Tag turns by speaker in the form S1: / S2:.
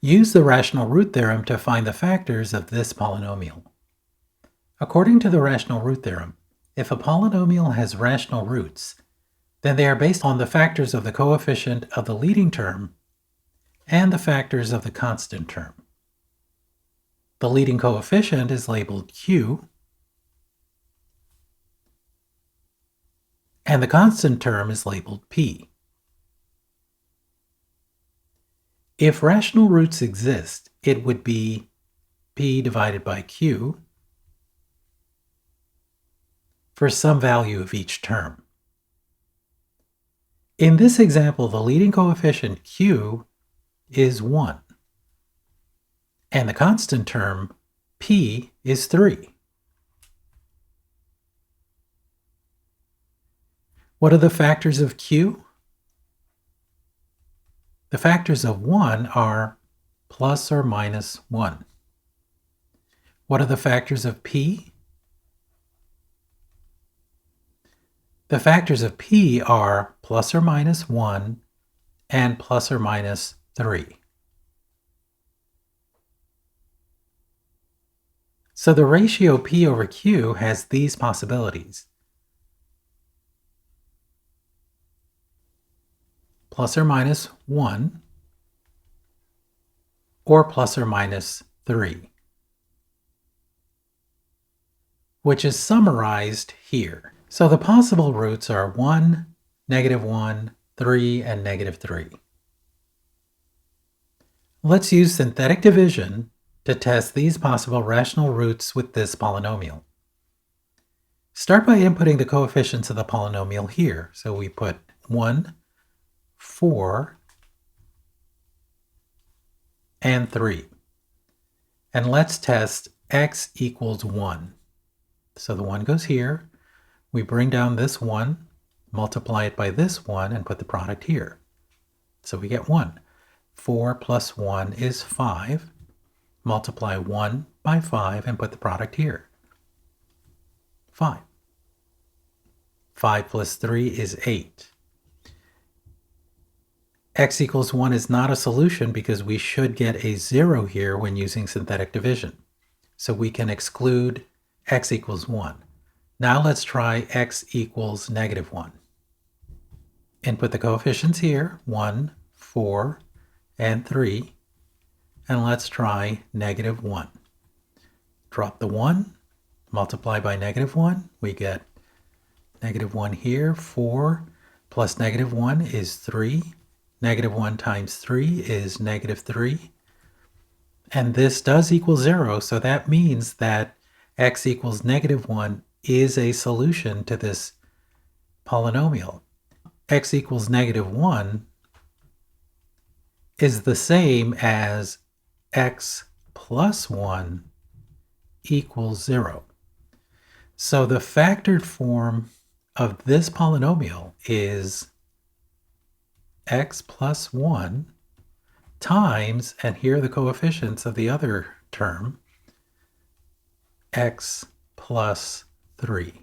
S1: Use the rational root theorem to find the factors of this polynomial. According to the rational root theorem, if a polynomial has rational roots, then they are based on the factors of the coefficient of the leading term and the factors of the constant term. The leading coefficient is labeled Q, and the constant term is labeled P. If rational roots exist, it would be P divided by Q for some value of each term. In this example, the leading coefficient Q is 1, and the constant term P is 3. What are the factors of Q? The factors of 1 are plus or minus 1. What are the factors of P? The factors of P are plus or minus 1 and plus or minus 3. So the ratio P over Q has these possibilities: plus or minus 1 or plus or minus 3, which is summarized here. So the possible roots are 1, -1, 3, and -3. Let's use synthetic division to test these possible rational roots with this polynomial. Start by inputting the coefficients of the polynomial here. So we put 1, 4, and 3. And let's test x equals 1. So the 1 goes here. We bring down this 1, multiply it by this 1, and put the product here. So we get 1. 4 plus 1 is 5. Multiply 1 by 5 and put the product here. 5. 5 plus 3 is 8. X equals 1 is not a solution because we should get a 0 here when using synthetic division. So we can exclude x equals 1. Now let's try x equals -1. Input the coefficients here, 1, 4, and 3, and let's try -1. Drop the 1, multiply by -1, we get -1 here. 4 plus -1 is 3. -1 times 3 is -3. And this does equal 0, so that means that x equals -1 is a solution to this polynomial. X equals -1 is the same as x plus 1 equals 0. So the factored form of this polynomial is x plus 1 times, and here are the coefficients of the other term, x plus 3.